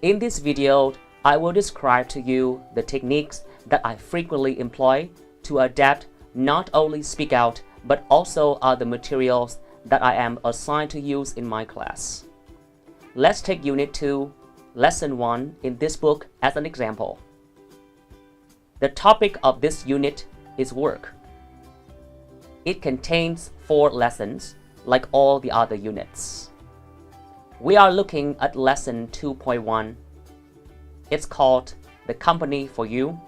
In this video, I will describe to you the techniques that I frequently employ to adapt not only Speak Out but also other materials that I am assigned to use in my class. Let's take Unit 2, Lesson 1 in this book as an example. The topic of this unit is work. It contains 4 lessons, like all the other units. We are looking at Lesson 2.1. It's called The Company for You.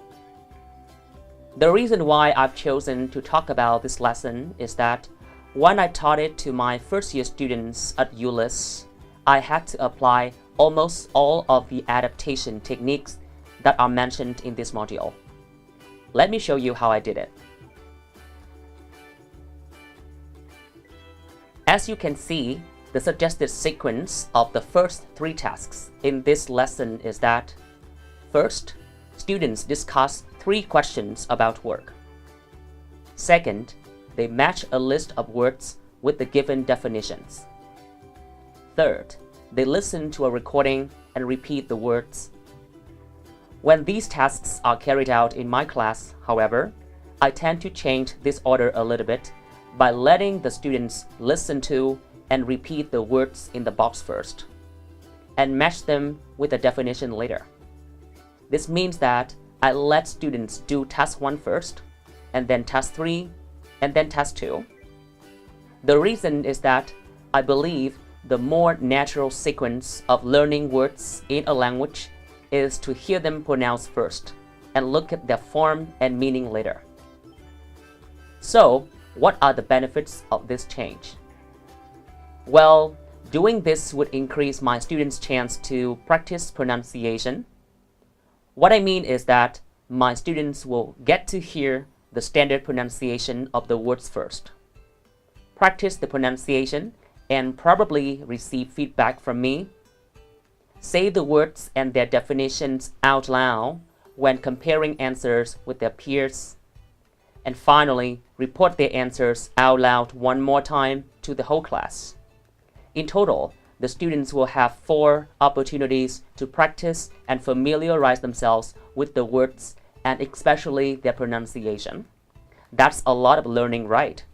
The reason why I've chosen to talk about this lesson is that when I taught it to my first-year students at ULIS, I had to apply almost all of the adaptation techniques that are mentioned in this module. Let me show you how I did it. As you can see, the suggested sequence of the first 3 tasks in this lesson is that first, students discuss 3 questions about work. Second, they match a list of words with the given definitions. Third, they listen to a recording and repeat the words. When these tasks are carried out in my class, however, I tend to change this order a little bit by letting the students listen to and repeat the words in the box first, and match them with a definition later. This means that I let students do task 1 first, and then task 3, and then task 2. The reason is that I believe the more natural sequence of learning words in a language is to hear them pronounced first, and look at their form and meaning later. So, what are the benefits of this change? Well, doing this would increase my students' chance to practice pronunciation. What I mean is that my students will get to hear the standard pronunciation of the words first, practice the pronunciation, and probably receive feedback from me, say the words and their definitions out loud when comparing answers with their peers, and finally report their answers out loud one more time to the whole class. In total, the students will have 4 opportunities to practice and familiarize themselves with the words and especially their pronunciation. That's a lot of learning, right?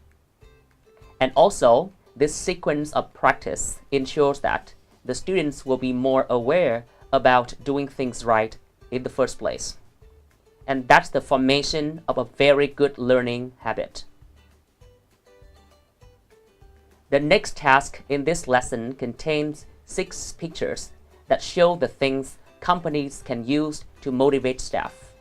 And also, this sequence of practice ensures that the students will be more aware about doing things right in the first place. And that's the formation of a very good learning habit. The next task in this lesson contains 6 pictures that show the things companies can use to motivate staff.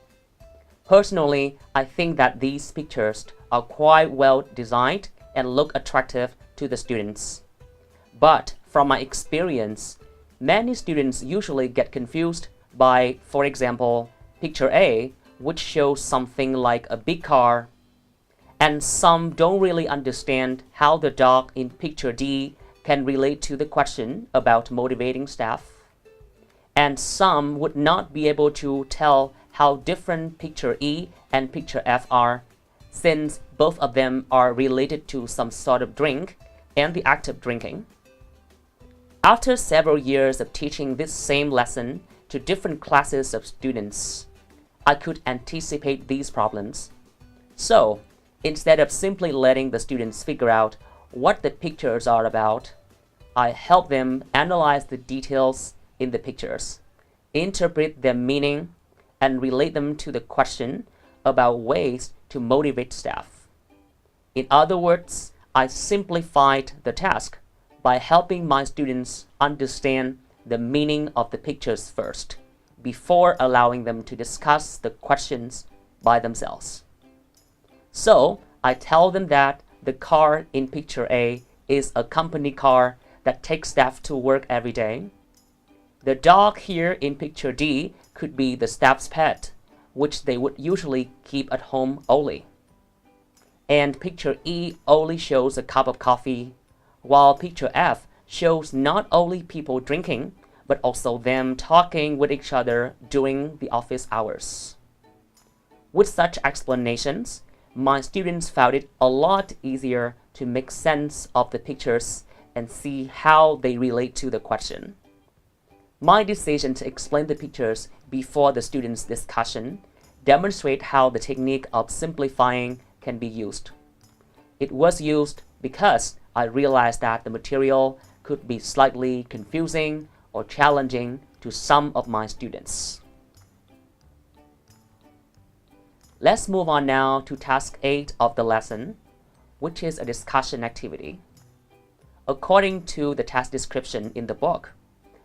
Personally, I think that these pictures are quite well designed and look attractive to the students. But from my experience, many students usually get confused by, for example, picture A, which shows something like a big car, and some don't really understand how the dog in picture D can relate to the question about motivating staff. And some would not be able to tell how different picture E and picture F are, since both of them are related to some sort of drink and the act of drinking. After several years of teaching this same lesson to different classes of students, I could anticipate these problems. So, instead of simply letting the students figure out what the pictures are about, I help them analyze the details in the pictures, interpret their meaning, and relate them to the question about ways to motivate staff. In other words, I simplified the task by helping my students understand the meaning of the pictures first, before allowing them to discuss the questions by themselves. So, I tell them that the car in picture A is a company car that takes staff to work every day. The dog here in picture D could be the staff's pet, which they would usually keep at home only. And picture E only shows a cup of coffee, while picture F shows not only people drinking, but also them talking with each other during the office hours. With such explanations, my students found it a lot easier to make sense of the pictures and see how they relate to the question. My decision to explain the pictures before the students' discussion demonstrate how the technique of simplifying can be used. It was used because I realized that the material could be slightly confusing or challenging to some of my students. Let's move on now to task 8 of the lesson, which is a discussion activity. According to the task description in the book,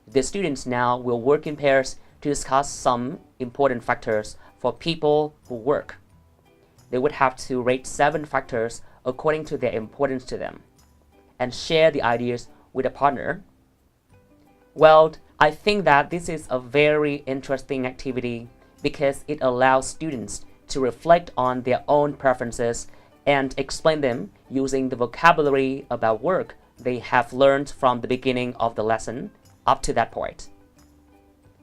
the students now will work in pairs to discuss some important factors for people who work. They would have to rate 7 factors according to their importance to them and share the ideas with a partner. Well, I think that this is a very interesting activity because it allows students to reflect on their own preferences and explain them using the vocabulary about work they have learned from the beginning of the lesson up to that point.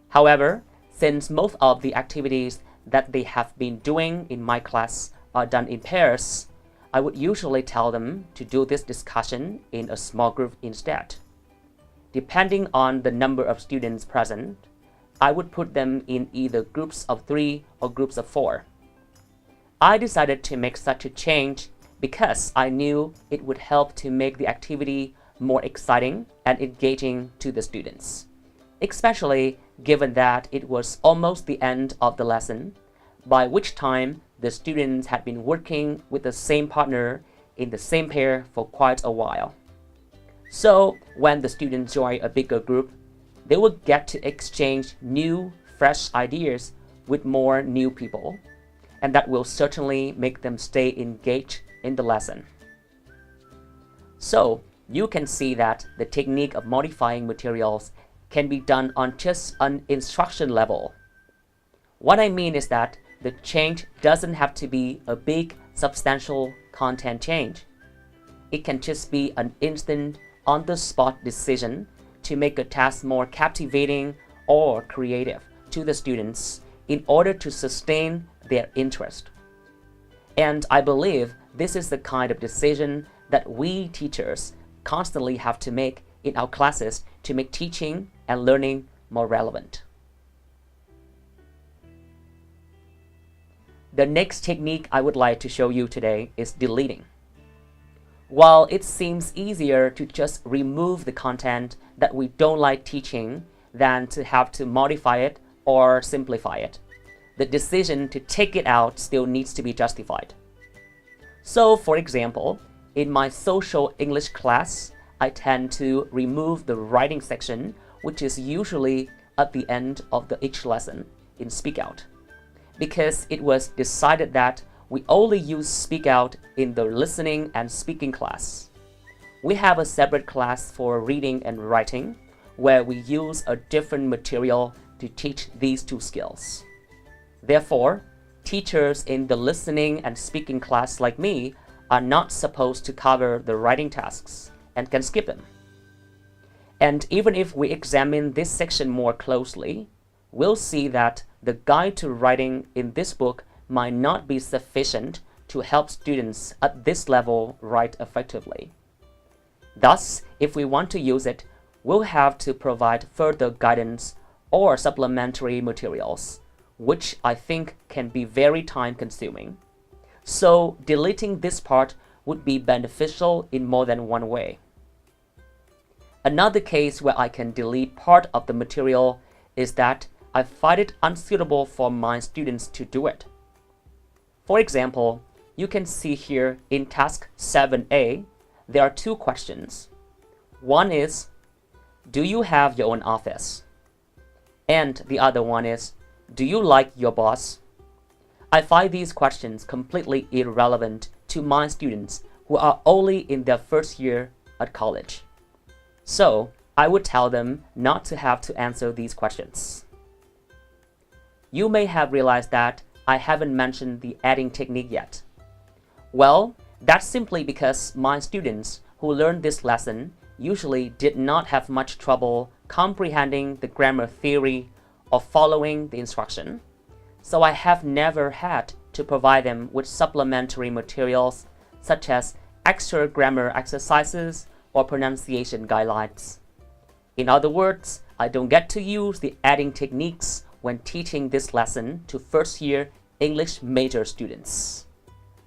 However, since most of the activities that they have been doing in my class are done in pairs, I would usually tell them to do this discussion in a small group instead. Depending on the number of students present, I would put them in either groups of 3 or groups of 4. I decided to make such a change because I knew it would help to make the activity more exciting and engaging to the students, especially given that it was almost the end of the lesson, by which time the students had been working with the same partner in the same pair for quite a while. So when the students join a bigger group, they will get to exchange new, fresh ideas with more new people, and that will certainly make them stay engaged in the lesson. So you can see that the technique of modifying materials can be done on just an instruction level. What I mean is that the change doesn't have to be a big, substantial content change. It can just be an instant, on-the-spot decision to make a task more captivating or creative to the students in order to sustain their interest. And I believe this is the kind of decision that we teachers constantly have to make in our classes to make teaching and learning more relevant. The next technique I would like to show you today is deleting. While it seems easier to just remove the content that we don't like teaching than to have to modify it or simplify it, the decision to take it out still needs to be justified. So, for example, in my social English class, I tend to remove the writing section, which is usually at the end of each lesson in Speak Out, because it was decided that we only use Speak Out in the listening and speaking class. We have a separate class for reading and writing, where we use a different material to teach these 2 skills. Therefore, teachers in the listening and speaking class like me are not supposed to cover the writing tasks and can skip them. And even if we examine this section more closely, we'll see that the guide to writing in this book might not be sufficient to help students at this level write effectively. Thus, if we want to use it, we'll have to provide further guidance or supplementary materials, which I think can be very time-consuming. So deleting this part would be beneficial in more than one way. Another case where I can delete part of the material is that I find it unsuitable for my students to do it. For example, you can see here in task 7A, there are 2 questions. One is, do you have your own office? And the other one is, do you like your boss? I find these questions completely irrelevant to my students who are only in their first year at college. So I would tell them not to have to answer these questions. You may have realized that I haven't mentioned the adding technique yet. Well, that's simply because my students who learned this lesson usually did not have much trouble comprehending the grammar theory or following the instruction. So I have never had to provide them with supplementary materials such as extra grammar exercises or pronunciation guidelines. In other words, I don't get to use the adding techniques when teaching this lesson to first-year English major students.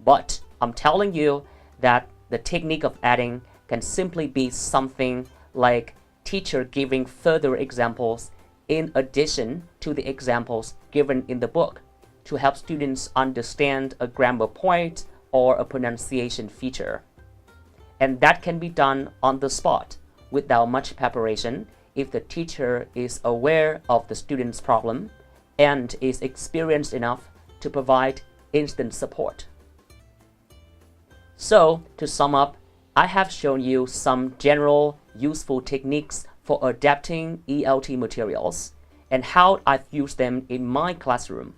But I'm telling you that the technique of adding can simply be something like teacher giving further examples in addition to the examples given in the book to help students understand a grammar point or a pronunciation feature. And that can be done on the spot without much preparation if the teacher is aware of the student's problem and is experienced enough to provide instant support. So, to sum up, I have shown you some general useful techniques for adapting ELT materials and how I've used them in my classroom.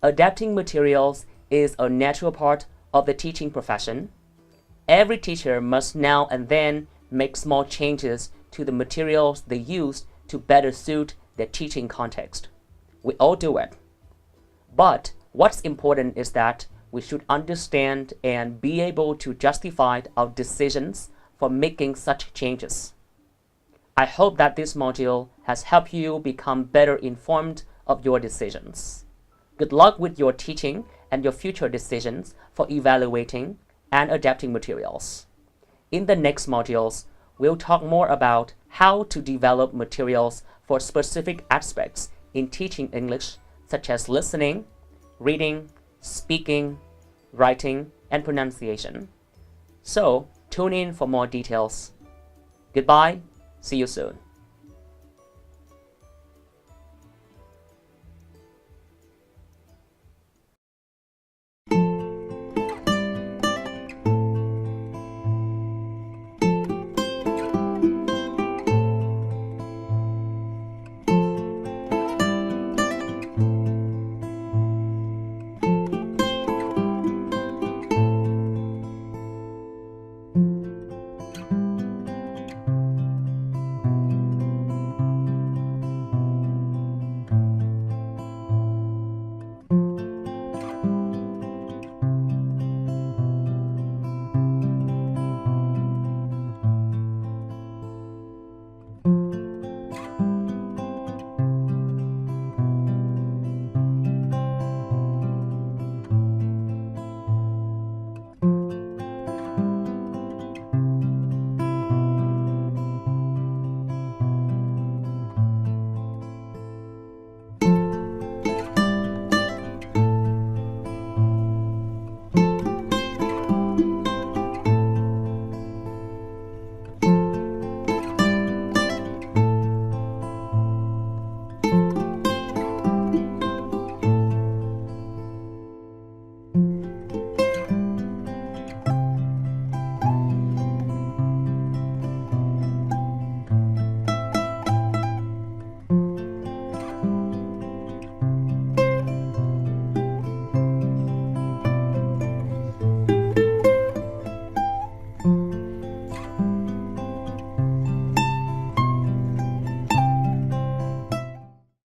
Adapting materials is a natural part of the teaching profession. Every teacher must now and then make small changes to the materials they use to better suit their teaching context. We all do it. But what's important is that we should understand and be able to justify our decisions for making such changes. I hope that this module has helped you become better informed of your decisions. Good luck with your teaching and your future decisions for evaluating and adapting materials. In the next modules, we'll talk more about how to develop materials for specific aspects in teaching English, such as listening, reading, speaking, writing, and pronunciation. So, tune in for more details. Goodbye, see you soon.